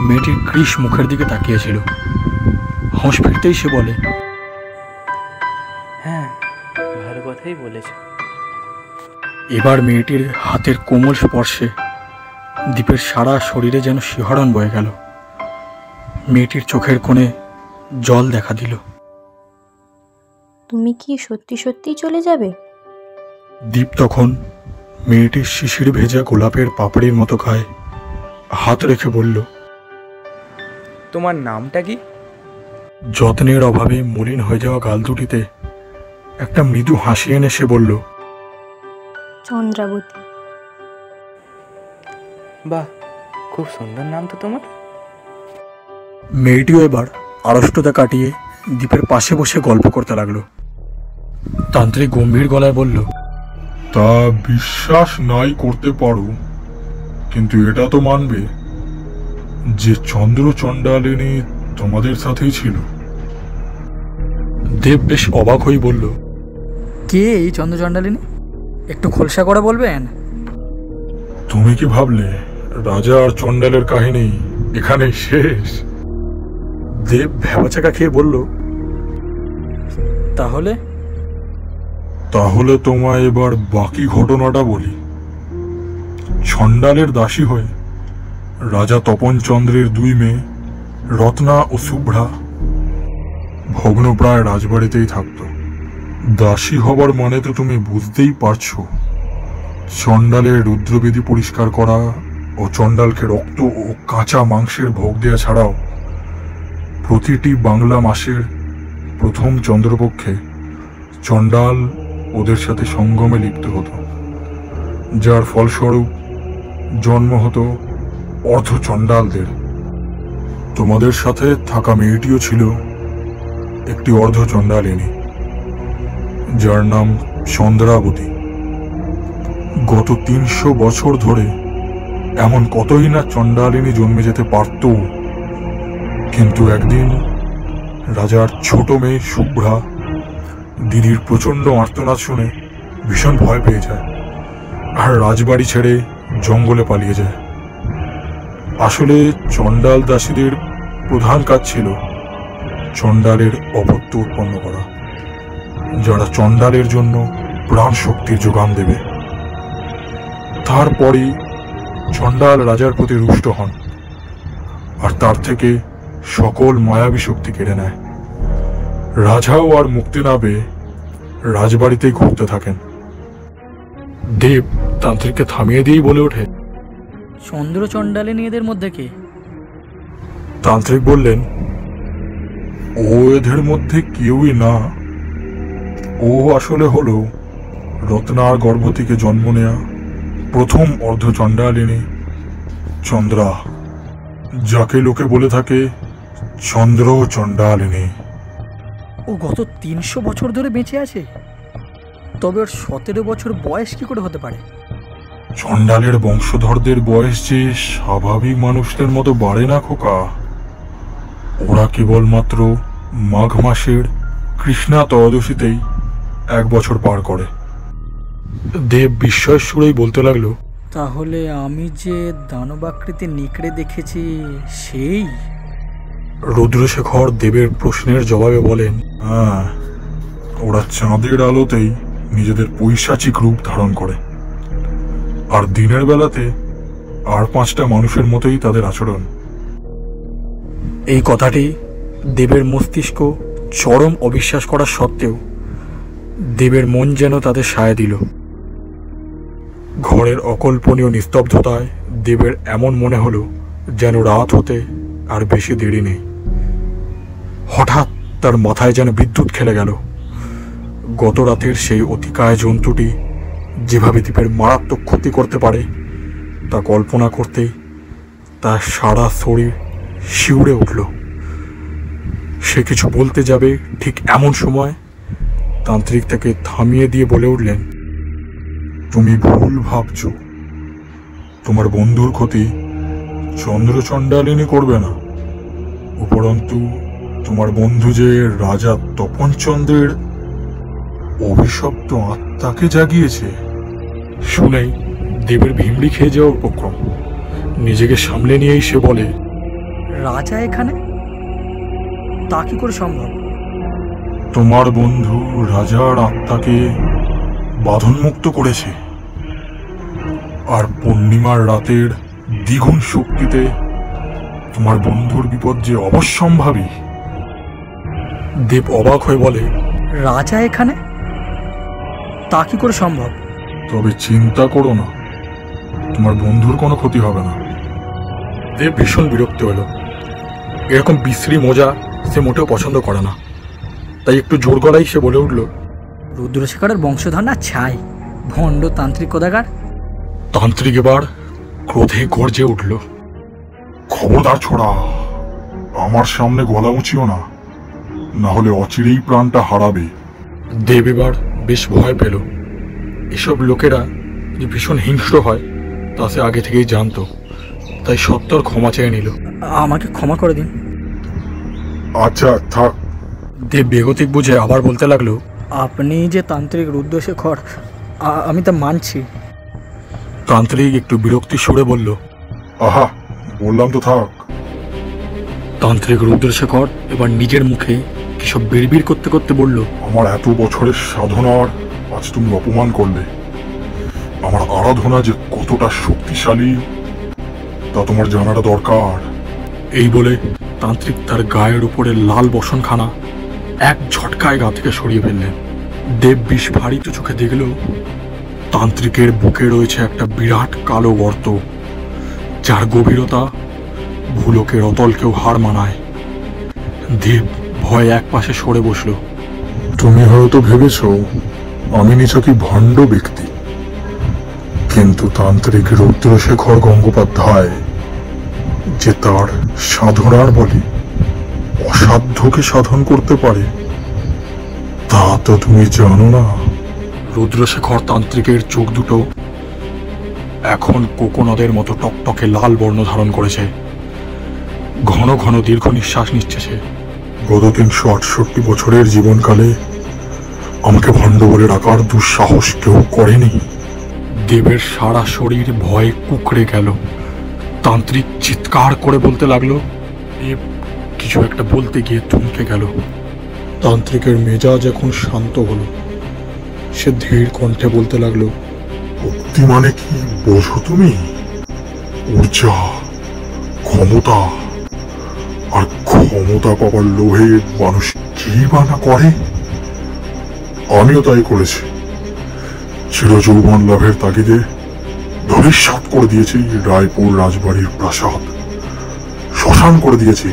মেয়েটির কৃষ মুখের দিকে তাকিয়েছিল। হাঁস ফিরতেই সে বলে, হ্যাঁ, ভালো কথাই বলেছ। এবার মেয়েটির হাতের কোমল স্পর্শে দীপের সারা শরীরে যেন শিহরণ বয়ে গেল। মেয়েটির চোখের কোণে জল দেখা দিল। তুমি কি সত্যি সত্যি চলে যাবে? দীপ তখন মেয়েটির শিশির ভেজা গোলাপের পাপড়ির মতো গায়ে হাত রেখে বলল, তোমার নামটা কি? যত্নের অভাবে মলিন হয়ে যাওয়া গাল দুটিতে একটা মৃদু হাসি এনে সে বলল, চন্দ্রাবতী। বাহ, খুব সুন্দর নাম তো তোমার। মেয়েটিও এবার আড়ষ্টতা কাটিয়ে দীপের পাশে বসে গল্প করতে লাগলো। তান্ত্রিক গম্ভীর গলায় বলল, তা বিশ্বাস নাই করতে পারো, কিন্তু এটা তো মানবে যে চন্দ্র চণ্ডালিনী তোমাদের সাথেই ছিল। দেব বেশ অবাক হয়ে বলল, কে এই চন্দ্রচণ্ডালিনী? একটু খোলসা করে বলবেন? তুমি কি ভাবলে রাজা আর চণ্ডালের কাহিনী এখানে শেষ? দেব ভ্যাবাচাকা খেয়ে বলল, তাহলে তাহলে তোমায় এবার বাকি ঘটনাটা বলি। চণ্ডালের দাসী হয়ে রাজা তপনচন্দ্রের দুই মেয়ে রত্না ও শুভ্রা ভগ্নপ্রায় রাজবাড়িতেই থাকত। দাসী হবার মানে তো তুমি বুঝতেই পারছো। চণ্ডালের রুদ্রবেদী পরিষ্কার করা ও চণ্ডালকে রক্ত ও কাঁচা মাংসের ভোগ দেওয়া ছাড়াও প্রতিটি বাংলা মাসের প্রথম চন্দ্রপক্ষে চণ্ডাল ওদের সাথে সঙ্গমে লিপ্ত হতো, যার ফলস্বরূপ জন্ম হতো অর্ধ চণ্ডালদের। তোমাদের সাথে থাকা মেয়েটিও ছিল একটি অর্ধ চণ্ডালিনী, যার নাম চন্দ্রাবতী। গত 300 বছর ধরে এমন কতই না চণ্ডালিনী জন্মে যেতে পারত, কিন্তু একদিন রাজার ছোট মেয়ে শুভ্রা দিদির প্রচন্ড আর্তনাদ শুনে ভীষণ ভয় পেয়ে যায় আর রাজবাড়ি ছেড়ে জঙ্গলে পালিয়ে যায়। আসলে চণ্ডাল দাসীদের প্রধান কাজ ছিল চণ্ডালের অপত্য উৎপন্ন করা, যারা চণ্ডালের জন্য প্রাণ শক্তির যোগান দেবে। তারপরে চণ্ডাল রাজার প্রতি রুষ্ট হন আর তার থেকে সকল মায়াবী শক্তি কেড়ে নেয়। রাজাও আর মুক্তি না পেয়ে রাজবাড়িতেই ঘুরতে থাকেন। দেব তান্ত্রিককে থামিয়ে দিয়েই বলে ওঠে, চন্দ্রচণ্ডালিনী এদের মধ্যে কে? তান্ত্রিক বললেন, ও এদের মধ্যে কেউই না। ও আসলে হলো রত্নার গর্ভ থেকে জন্ম নেয়া প্রথম অর্ধ চণ্ডালিনী চন্দ্রা, যাকে লোকে বলে থাকে চন্দ্র চণ্ডালিনী। ও গত 300 বছর ধরে বেঁচে আছে? তবে ওর 17 বছর বয়স কি করে হতে পারে? চণ্ডালের বংশধরদের বয়স যে স্বাভাবিক মানুষদের মতো বাড়ে না খোকা। ওরা কেবলমাত্র মাঘ মাসের কৃষ্ণা ত্রয়োদশীতেই 1 বছর পার করে। দেব বিস্ময়ের সুরেই বলতে লাগলো, তাহলে আমি যে দানবাকৃতির নিকড়ে দেখেছি সেই? রুদ্রশেখর দেবের প্রশ্নের জবাবে বলেন, হ্যাঁ, ওরা চাঁদের আলোতেই নিজেদের পৈশাচিক রূপ ধারণ করে, আর দিনের বেলাতে আর 5টা মানুষের মতোই তাদের আচরণ। এই কথাটি দেবের মস্তিষ্ক চরম অবিশ্বাস করা সত্ত্বেও দেবের মন যেন তাদের সায় দিল। ঘরের অকল্পনীয় নিস্তব্ধতায় দেবের এমন মনে হলো যেন রাত হতে আর বেশি দেরি নেই। হঠাৎ তার মাথায় যেন বিদ্যুৎ খেলে গেল। গত রাতের সেই অতিকায় জন্তুটি যেভাবে দ্বীপের মারাত্মক ক্ষতি করতে পারে তা কল্পনা করতেই তার সারা শরীর শিউরে উঠল। সে কিছু বলতে যাবে, ঠিক এমন সময় তান্ত্রিক তাকে থামিয়ে দিয়ে বলে উঠলেন, তুমি ভুল ভাবছ। তোমার বন্ধুর ক্ষতি চন্দ্রচণ্ডালিনী করবে না, উপরন্তু তোমার বন্ধু যে রাজা তপনচন্দ্রের অভিশপ্ত আত্মাকে জাগিয়েছে। শুনেই দেবের ভিমড়ি খেয়ে যাওয়ার উপক্রম। নিজেকে সামলে নিয়েই সে বলে, রাজা এখানে? তা কি করে সম্ভব? তোমার বন্ধু রাজার আত্মাকে বাঁধনমুক্ত করেছে, আর পূর্ণিমার রাতের দ্বিগুণ শক্তিতে তোমার বন্ধুর বিপদ যে অবশ্যম্ভাবী। দেব অবাক হয়ে বলে, রাজা এখানে? তা কি করে সম্ভব? তবে চিন্তা করো না, তোমার বন্ধুর কোনো ক্ষতি হবে না। দেব ভীষণ বিরক্ত হলো। এরকম বিশ্রী মজা সে মোটেও পছন্দ করে না। তাই একটু জোর গলায় সে বলে উঠল, রুদ্রশেখরের বংশধর না ছাই, ভণ্ড তান্ত্রিক কোদাগার। তান্ত্রিক এবার ক্রোধে গর্জে উঠল। খবরদার ছোড়া, আমার সামনে গলা উঁচিও না, না হলে অচিরেই প্রাণটা হারাবে। দেব এবার বেশ ভয় পেল। এসব লোকেরা যে ভীষণ হিংস্র হয় তা সে আগে থেকেই জানতো। তাই সত্তর ক্ষমা চেয়ে নিল। আমাকে ক্ষমা করে দিন। আচ্ছা থাক। দেব বেগতিক বুঝে আবার বলতে লাগলো, আপনি যে তান্ত্রিক রুদ্রশেখর, আমি তা মানছি। তান্ত্রিক একটু বিরক্তি সুরে বলল, আহা, বললাম তো থাক। তান্ত্রিক রুদ্রশেখর এবার নিজের মুখে কিসব বিড়বিড় করতে করতে বলল, আমার এত বছরের সাধনার আজ তুমি অপমান করলে। আমার আরাধনা যে কতটা শক্তিশালী তা তোমার জানাটা দরকার। এই বলে তান্ত্রিক তার গায়ের উপরে লাল বসনখানা এক ঝটকায় গা থেকে সরিয়ে ফেললেন। দেব বিষ ভারিত চোখে দেখল তান্ত্রিকের বুকে রয়েছে একটা বিরাট কালো গর্ত, যার গভীরতা ভুলোকের অতলকেও হার মানায়। দেব ভয়ে এক পাশে সরে বসল। তুমি হয়তো ভেবেছ আমি নিছকই ভণ্ড ব্যক্তি, কিন্তু তান্ত্রিক রুদ্রশেখর গঙ্গোপাধ্যায় যে তার সাধনার বলে অসাধ্যকে সাধন করতে পারে তা তো তুমি জানো না। রুদ্রশেখর তান্ত্রিকের চোখ দুটো এখন কোকোনদের মতো টকটকে লাল বর্ণ ধারণ করেছে। ঘন ঘন দীর্ঘ নিঃশ্বাস নিচ্ছে সে। গত 368 বছরের জীবনকালে আমাকে ভণ্ড বলে ডাকার দুঃসাহস কেউ করেনি। দেবের সারা শরীর ভয়ে কুঁকড়ে গেল। তান্ত্রিক চিৎকার করে বলতে লাগলো। দেব কিছু একটা বলতে গিয়ে থমকে গেল। তান্ত্রিকের মেজাজ এখন শান্ত হলো। সে ধীর কণ্ঠে বলতে লাগলো, ভক্তি মানে কি বোঝো তুমি? ঊর্জা, ক্ষমতা, আর ক্ষমতা পাওয়ার লোভে মানুষ কি বা না করে। আমিও তাই করেছি। চিরযৌবন লাভের তাগিদে ধূলিসাৎ করে দিয়েছি রায়পুর রাজবাড়ির প্রাসাদ, শ্মশান করে দিয়েছি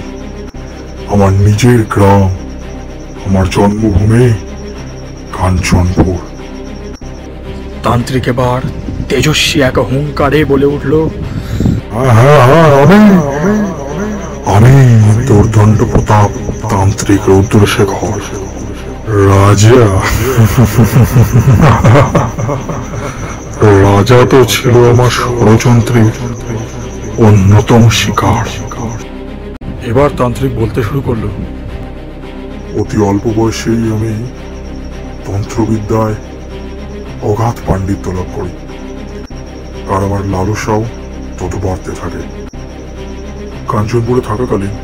আমার নিজের গ্রাম, আমার জন্মভূমি কাঞ্চনপুর। তান্ত্রিক এবার তেজস্বী এক হুঙ্কারে বলে উঠল, আমি দুর্দণ্ড প্রতাপ তান্ত্রিক রুদ্রশেখর রাজা। রাজা তো ছিল আমার ষড়যন্ত্রের অন্যতম শিকার। এবার তান্ত্রিক বলতে শুরু করলো, অতি অল্প বয়সেই আমি তন্ত্রবিদ্যায় অগাধ পাণ্ডিত্য লাভ করি, আর আমার লালসাও তত বাড়তে থাকে। কাঞ্চনপুরে থাকাকালীন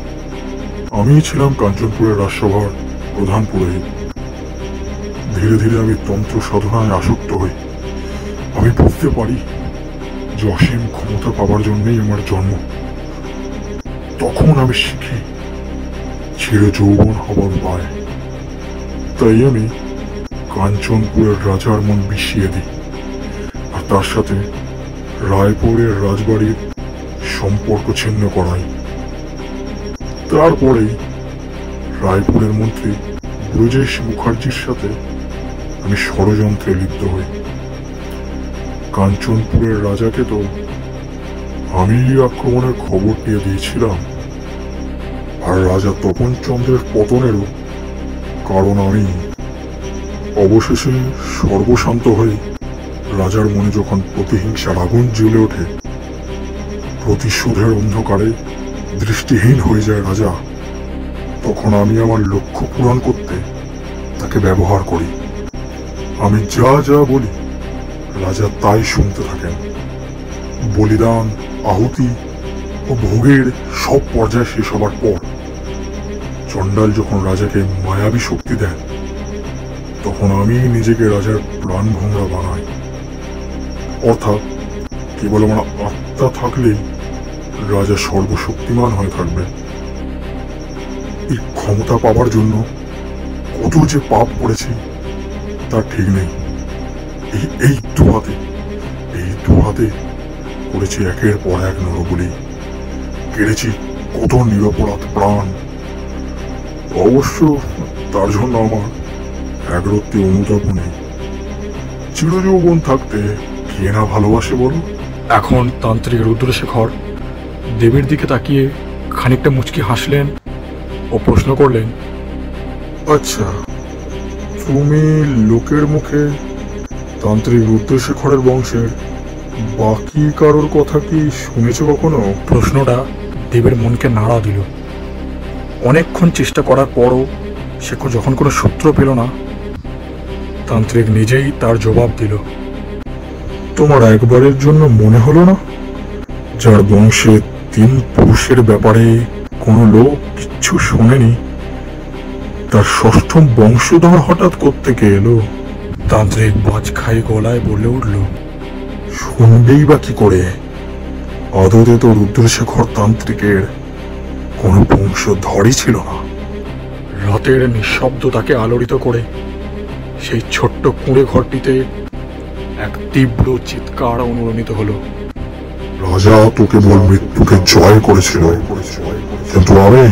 আমি ছিলাম কাঞ্চনপুরের রাজসভার প্রধান পুরোহিত। ধীরে ধীরে আমি তন্ত্র সাধনায় আসক্ত হই। আমি বুঝতে পারি যে অসীম ক্ষমতা পাবার জন্যই আমার জন্ম। তখন আমি শিখি চিরযৌবন হবার উপায়। তাই আমি কাঞ্চনপুরের রাজার মন বিষিয়ে দিই, আর তার সাথে রায়পুরের রাজবাড়ির সম্পর্ক ছিন্ন করাই। তারপরেই রায়পুরের মন্ত্রী ব্রজেশ মুখার্জির সাথে আমি ষড়যন্ত্রে লিপ্ত হই। কাঞ্চনপুরের রাজাকে তো আমি আক্রমণের খবর দিয়ে দিয়েছিলাম, আর রাজা তপনচন্দ্রের পতনেরও কারণ আমি। অবশেষে সর্বশান্ত হয়ে রাজার মনে যখন প্রতিহিংসার আগুন জ্বলে ওঠে, প্রতিশোধের অন্ধকারে দৃষ্টিহীন হয়ে যায় রাজা, তখন আমি আমার লক্ষ্য পূরণ করতে তাকে ব্যবহার করি। আমি যা যা বলি রাজা তাই শুনতে থাকেন। বলিদান, আহুতি ও ভোগের সব পর্যায় শেষ হবার পর চণ্ডাল যখন রাজাকে মায়াবী শক্তি দেন, তখন আমি নিজেকে রাজার প্রাণ ভোমরা বানাই। অর্থাৎ কেবল আমার আত্মা থাকলেই রাজা সর্বশক্তিমান হয়ে থাকবে। এই ক্ষমতা পাবার জন্য কত যে পাপ করেছি তার ঠিক নেই। এই দু হাতে করেছি একের পর এক নরবলি, কেড়েছি কত নিরপরাধ প্রাণ। অবশ্য তার জন্য আমার একরত্তি অনুতাপ নেই। চিরযৌবন থাকতে কে না ভালোবাসে বলো? এখন তান্ত্রিক রুদ্রশেখর দেবের দিকে তাকিয়ে খানিকটা মুচকি হাসলেন ও প্রশ্ন করলেন, আচ্ছা, তুমি লোকের মুখে তান্ত্রিক রুদ্রশেখরের বংশের বাকি কারোর কথা কি শুনেছ কখনো? প্রশ্নটা দেবের মনকে নাড়া দিল। অনেকক্ষণ চেষ্টা করার পরও সে যখন কোনো সূত্র পেল না, তান্ত্রিক নিজেই তার জবাব দিল। তোমার একবারের জন্য মনে হলো না, যার বংশে 3 পুরুষের ব্যাপারে কোনো লোক কিচ্ছু শোনেনি, তার 6ম বংশধর হঠাৎ কোত্থেকে এলো? তান্ত্রিক বাজখাই গলায় বলে উঠল, শুনবেই বা কি করে? আদতে তো রুদ্রশেখর তান্ত্রিকের কোনো বংশধরই ছিল না। রাতের নিঃশব্দতাকে আলোড়িত করে সেই ছোট্ট কুঁড়ে ঘরটিতে এক তীব্র চিৎকার অনুরণিত হলো। রাজা তো কেবল মৃত্যুকে জয় করেছিল, কিন্তু আমি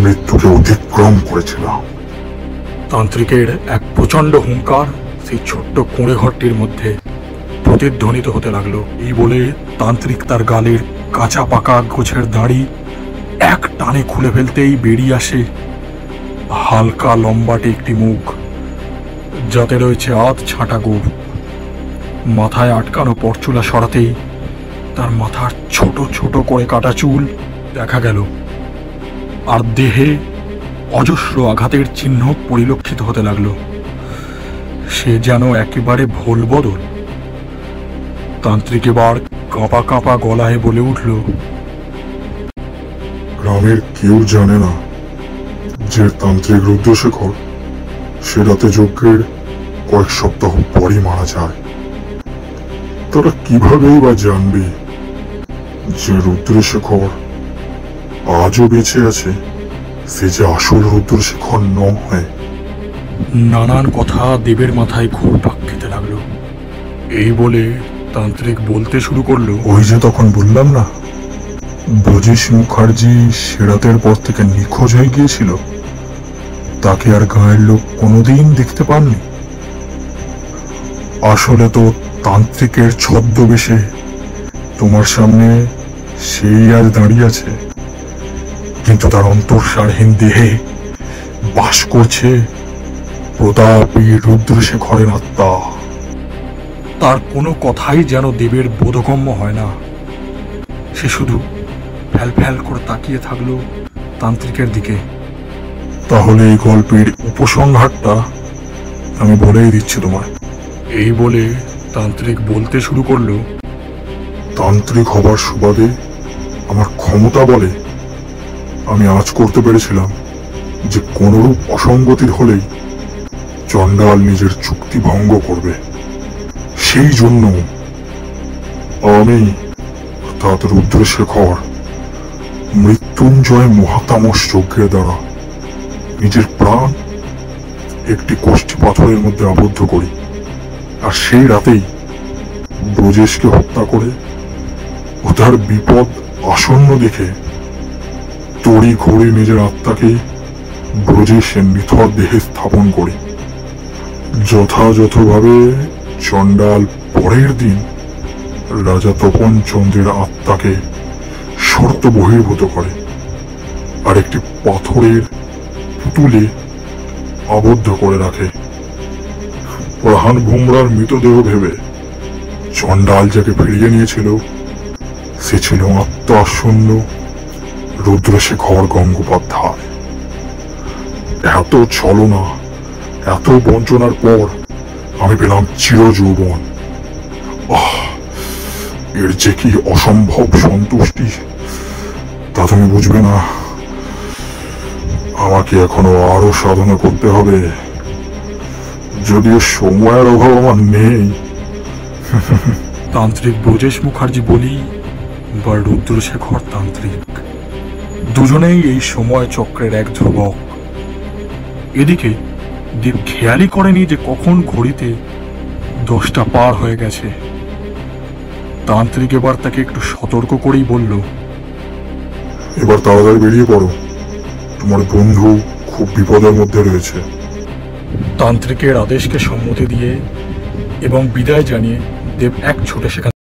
মৃত্যুকে অতিক্রম করেছিলাম। তান্ত্রিকের এক প্রচণ্ড হুঙ্কার সেই ছোট্ট কুঁড়ে ঘরটির মধ্যে প্রতিধ্বনিত হতে লাগলো। এই বলে তান্ত্রিক তার গালের কাঁচা পাকা গোছের দাড়ি এক টানে খুলে ফেলতেই বেরিয়ে আসে হালকা লম্বাটে একটি মুখ, যাতে রয়েছে আধ ছাঁটা গোঁফ। মাথায় আটকানো পরচুলা সরাতেই তার মাথার ছোট ছোট করে কাটা চুল দেখা গেল, আর দেহে অজস্র আঘাতের চিহ্ন পরিলক্ষিত হতে লাগলো। সে যেন একেবারে ভোল বদল। তান্ত্রিক এবার কাঁপা কাঁপা গলায় বলে উঠল, গ্রামের কেউ জানে না যে তান্ত্রিক রুদ্রশেখর সে রাতে যজ্ঞের কয়েক সপ্তাহ পরই মারা যায়। তারা কিভাবেই বা জানবে যে রুদ্রশেখর আজও বেঁচে আছে, সে যে আসল রুদ্রশেখর নয়? নানান কথা দেবের মাথায় ঘুরপাক খেতে লাগলো। এই বলে তান্ত্রিক বলতে শুরু করলো, ওই যে তখন বললাম না, ব্রজেশ মুখার্জি সেরাতের পর থেকে নিখোঁজ হয়ে গিয়েছিল, তাকে আর গাঁয়ের লোক কোনোদিন দেখতে পাননি। আসলে তো তান্ত্রিকের ছদ্মবেশে তোমার সামনে সেই আজ দাঁড়িয়ে আছে, কিন্তু তার অন্তঃসারহীন দেহে বাস করছে প্রতাপী রুদ্রশেখরের আত্মা। তার কোনো কথাই যেন দেবের বোধগম্য হয় না। সে শুধু ফ্যাল ফ্যাল করে তাকিয়ে থাকলো তান্ত্রিকের দিকে। তাহলে এই গল্পের উপসংহারটা আমি বলেই দিচ্ছি তোমায়। এই বলে তান্ত্রিক বলতে শুরু করলো, তান্ত্রিক হবার সুবাদে আমার ক্ষমতা বলে আমি আজ করতে পেরেছিলাম যে কোনরূপ অসঙ্গতির হলেই চণ্ডাল নিজের চুক্তি ভঙ্গ করবে। সেই জন্য আমি অর্থাৎ রুদ্রশেখর মৃত্যুঞ্জয় মহাতামস যজ্ঞের দ্বারা নিজের প্রাণ একটি কোষ্ঠী পাথরের মধ্যে আবদ্ধ করি, আর সেই রাতেই ব্রজেশকে হত্যা করে ও তার বিপদ আসন্ন দেখে তড়ি ঘড়ি নিজের আত্মাকে ব্রজেশের নিথর দেহে স্থাপন করি। যথাযথভাবে চণ্ডাল পরের দিন রাজা তপন চন্দ্রের আত্মাকে শর্ত বহির্ভূত করে আর একটি পাথরের পুতুলে আবদ্ধ করে রাখে। প্রধান ভোমরার মৃতদেহ ভেবে চণ্ডাল যাকে ফিরিয়ে নিয়েছিল সে ছিল আত্মাশূন্য রুদ্রশেখর গঙ্গোপাধ্যায়। এত ছলনা, এত বঞ্চনার পর আমি পেলাম চিরযৌবন। এর যে কি অসম্ভব সন্তুষ্টি তা তুমি বুঝবে না। আমাকে এখনো আরো সাধনা করতে হবে, যদিও সময়ের অভাব আমার নেই। তান্ত্রিক ব্রজেশ মুখার্জি বলি বা রুদ্রশেখর তান্ত্রিক, দুজনেই এই সময় চক্রের এক ধ্রুবক। এদিকে দীপ খেয়ালই করেনি যে কখন ঘড়িতে 10টা পার হয়ে গেছে। তান্ত্রিক এবার তাকে একটু সতর্ক করেই বলল, এবার তাড়াতাড়ি বেরিয়ে পড়ো, তোমার বন্ধু খুব বিপদের মধ্যে রয়েছে। তান্ত্রিকের আদেশকে সম্মতি দিয়ে এবং বিদায় জানিয়ে দেব এক ছুটে সেখান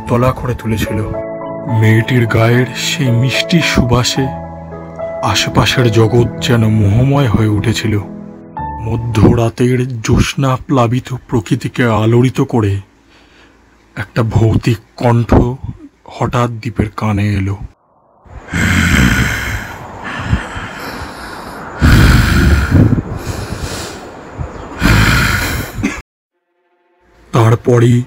তলা করে তুলেছিল। মেয়েটির গায়ের সেই মিষ্টি সুবাসে আশেপাশের জগৎ যেন মোহময় হয়ে উঠেছিল। মধ্যরাতের জ্যোৎস্না প্লাবিত প্রকৃতিকে আলোড়িত করে একটা ভৌতিক কণ্ঠ হঠাৎ দ্বীপের কানে এলো। তারপরই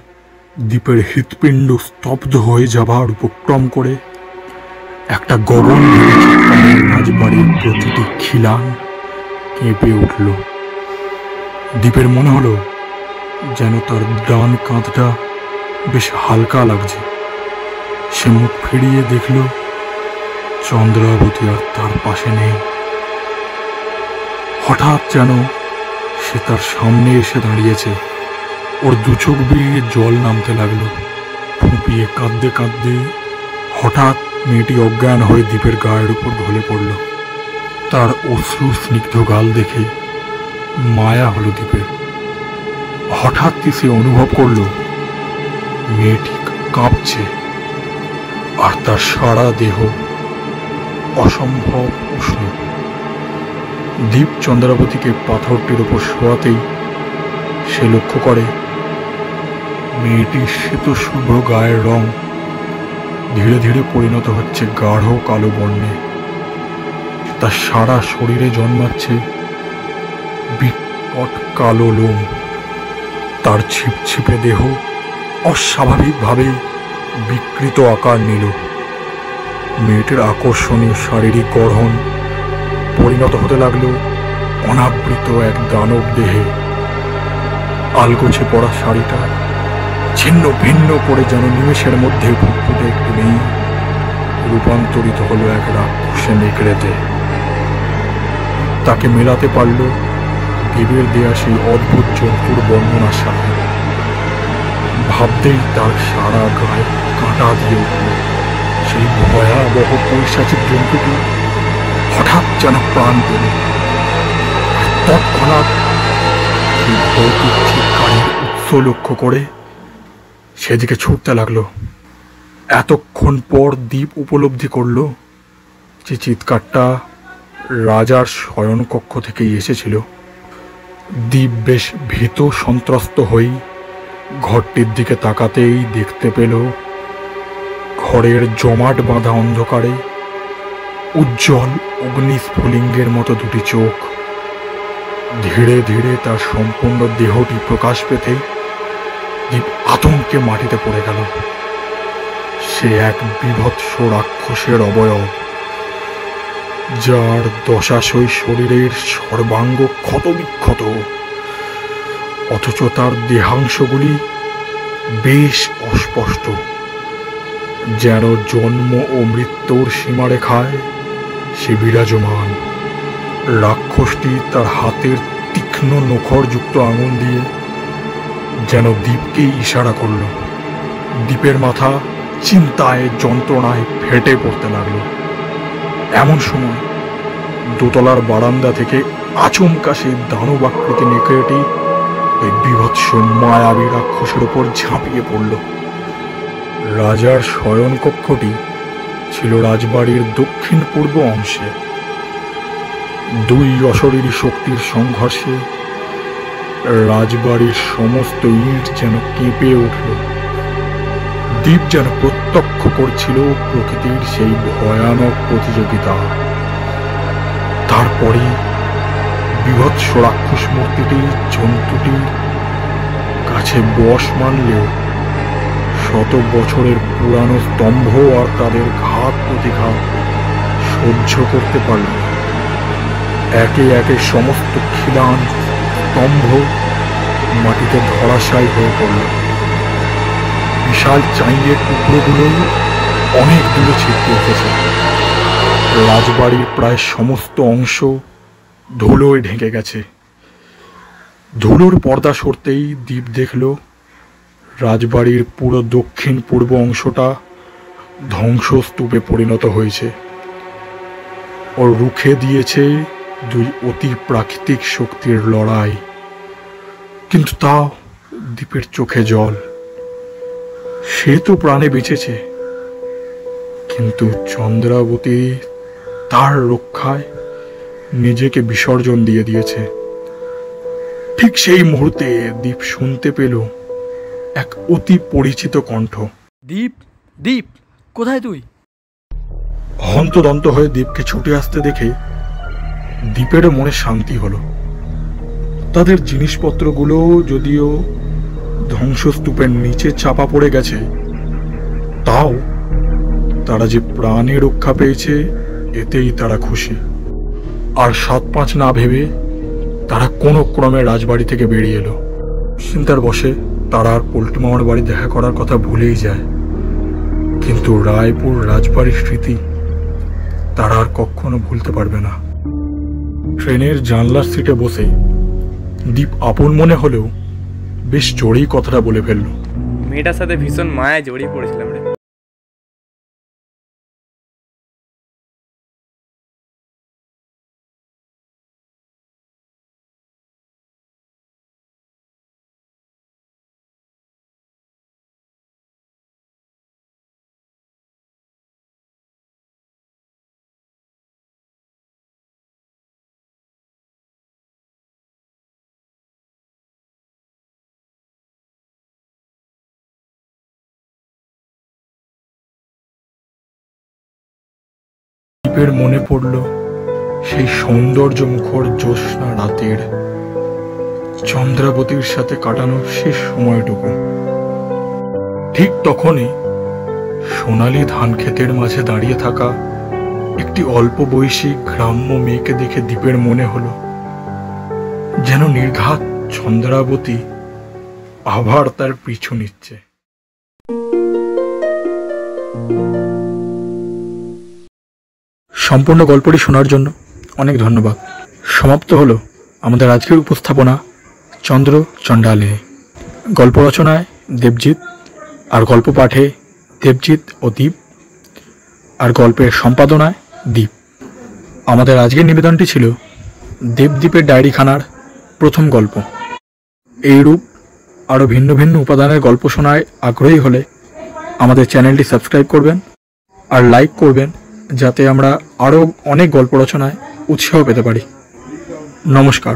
দ্বীপের হৃৎপিণ্ড স্তব্ধ হয়ে যাবার উপক্রম করে একটা গগন রাজবাড়ির প্রতিটি খিলান কেঁপে উঠল। দ্বীপের মনে হলো যেন তার ডান কাঁধটা বেশ হালকা লাগছে। সে মুখ ফিরিয়ে দেখল চন্দ্রাবতী আর তার পাশে নেই। হঠাৎ যেন সে তার সামনে এসে দাঁড়িয়েছে। ওর দু চোখ বেরিয়ে জল নামতে লাগলো। ফুঁপিয়ে কাঁদতে কাঁদতে হঠাৎ মেয়েটি অজ্ঞান হয়ে দ্বীপের গায়ের উপর ঢলে পড়ল। তার অশ্রু স্নিগ্ধ গাল দেখে মায়া হলো দ্বীপের। হঠাৎ সে অনুভব করল মেয়েটি কাঁপছে আর তার সারা দেহ অসম্ভব উষ্ণ। দ্বীপ চন্দ্রাবতীকে পাথরটির উপর শোয়াতেই সে লক্ষ্য করে মেয়েটির শ্বেত শুভ্র গায়ের রং ধীরে ধীরে পরিণত হচ্ছে গাঢ় কালো বর্ণে। তার সারা শরীরে জন্মাচ্ছে বিকট কালো লোম। তার ছিপছিপে দেহ অস্বাভাবিকভাবে বিকৃত আকার নিল। মেয়েটির আকর্ষণীয় শারীরিক গঠন পরিণত হতে লাগলো অনাবৃত এক দানব দেহে। আলগোছে পড়া শাড়িটা ছিন্ন ভিন্ন করে যেন নিমেষের মধ্যে ফুটফুটে একটি মেয়ে রূপান্তরিত হলো এক রাক্ষসে নেকড়েতে। তাকে মেলাতে পারল দেবের দেয়া সেই অদ্ভুত জন্তুর বর্ণনার সাথে। ভাবতেই তার সারা গায়ে কাঁটা দিয়ে উঠল। সেই ভয়াবহ পৈশাচিক জন্তুটি হঠাৎ যেন প্রাণ পেল। তৎক্ষণাৎ সেই ভৌতিক চিৎকারের উৎস লক্ষ্য করে সেদিকে ছুটতে লাগলো। এতক্ষণ পর দ্বীপ উপলব্ধি করল যে চিৎকারটা রাজার শয়নকক্ষ থেকেই এসেছিল। দ্বীপ বেশ ভীত সন্ত্রস্ত হয়ে ঘরটির দিকে তাকাতেই দেখতে পেল ঘরের জমাট বাঁধা অন্ধকারে উজ্জ্বল অগ্নিস্ফুলিঙ্গের মতো দুটি চোখ। ধীরে ধীরে তার সম্পূর্ণ দেহটি প্রকাশ পেতে দ্বীপ আতঙ্কে মাটিতে পড়ে গেল। সে এক বীভৎস রাক্ষসের অবয়ব, যার দশাশয় শরীরের সর্বাঙ্গ ক্ষতবিক্ষত, অথচ তার দেহাংশগুলি বেশ অস্পষ্ট, যেন জন্ম ও মৃত্যুর সীমারেখায় সে বিরাজমান। রাক্ষসটি তার হাতের তীক্ষ্ণ নখরযুক্ত আঙুল দিয়ে যেন দ্বীপকে ইশারা করল। দ্বীপের মাথা চিন্তায় যন্ত্রণায় ফেটে পড়তে লাগলো। এমন সময় দোতলার বারান্দা থেকে আচমকা সেই দানব আকৃতি নেকড়েটি ওই বিভৎস মায়াবী রাক্ষসের ওপর ঝাঁপিয়ে পড়ল। রাজার শয়নকক্ষটি ছিল রাজবাড়ির দক্ষিণ পূর্ব অংশে। দুই অশরীরী শক্তির সংঘর্ষে রাজবাড়ির সমস্ত ইট যেন কেঁপে উঠল। দ্বীপ যেন প্রত্যক্ষ করছিল প্রকৃতির সেই ভয়ানক প্রতিযোগিতা। তারপরে বিভৎস রাক্ষস মূর্তিটি জন্তুটির কাছে বশ মানলেও শত বছরের পুরানো স্তম্ভ আর তাদের ঘাত প্রতিঘাত সহ্য করতে পারল। একে একে সমস্ত খিলান স্তম্ভ মাটিতে ধরাশায়ী হয়ে পড়ল। বিশাল চাইয়ের টুকরোগুলো অনেক দূরে ছিটকে উঠেছে। রাজবাড়ির প্রায় সমস্ত অংশ ধুলোয় ঢেকে গেছে। ধুলোর পর্দা সরতেই দ্বীপ দেখল রাজবাড়ির পুরো দক্ষিণ পূর্ব অংশটা ধ্বংসস্তূপে পরিণত হয়েছে। ও রুখে দিয়েছে দুই অতি প্রাকৃতিক শক্তির লড়াই। কিন্তু তাও দ্বীপের চোখে জল। সে তো প্রাণে বেঁচেছে, কিন্তু চন্দ্রাবতী তার রক্ষায় নিজেকে বিসর্জন দিয়ে দিয়েছে। ঠিক সেই মুহূর্তে দ্বীপ শুনতে পেল এক অতি পরিচিত কণ্ঠ। দীপ, দীপ, কোথায় তুই? হন্তদন্ত হয়ে দ্বীপকে ছুটে আসতে দেখে দ্বীপের মনে শান্তি হলো। তাদের জিনিসপত্রগুলো যদিও ধ্বংসস্তূপের নিচে চাপা পড়ে গেছে, তাও তারা যে প্রাণে রক্ষা পেয়েছে এতেই তারা খুশি। আর 7-5 না ভেবে তারা কোনো ক্রমে রাজবাড়ি থেকে বেরিয়ে এলো। চিন্তার বশে তারা আর পল্টু মামার বাড়ি দেখা করার কথা ভুলেই যায়। কিন্তু রায়পুর রাজবাড়ির স্মৃতি তারা আর কখনো ভুলতে পারবে না। ট্রেনের জানলার সিটে বসে দীপ আপন মনে হলেও বেশ জোরেই কথাটা বলে ফেলল। মেয়েটার সাথে ভীষণ মায়ায় জড়িয়ে পড়েছিলাম রে। দীপের মনে পড়ল সেই সৌন্দর্য মুখর জ্যোৎস্না রাতের চন্দ্রাবতীর সাথে কাটানো শেষ সময়টুকু। ঠিক তখনই সোনালী ধান ক্ষেতের মাঝে দাঁড়িয়ে থাকা একটি অল্প বয়সী গ্রাম্য মেয়েকে দেখে দীপের মনে হলো যেন নির্ঘাত চন্দ্রাবতী আবার তার পিছু নিচ্ছে। সম্পূর্ণ গল্পটি শোনার জন্য অনেক ধন্যবাদ। সমাপ্ত হলো আমাদের আজকের উপস্থাপনা চন্দ্র চণ্ডালে। গল্প রচনায় দেবজিৎ, আর গল্প পাঠে দেবজিৎ ও দীপ, আর গল্পের সম্পাদনায় দীপ। আমাদের আজকের নিবেদনটি ছিল দেবদ্বীপের ডায়েরিখানার প্রথম গল্প। এইরূপ আরও ভিন্ন ভিন্ন উপাদানের গল্প শোনায় আগ্রহী হলে আমাদের চ্যানেলটি সাবস্ক্রাইব করবেন আর লাইক করবেন, যাতে আমরা আরও অনেক গল্প রচনায় উৎসাহ পেতে পারি। নমস্কার।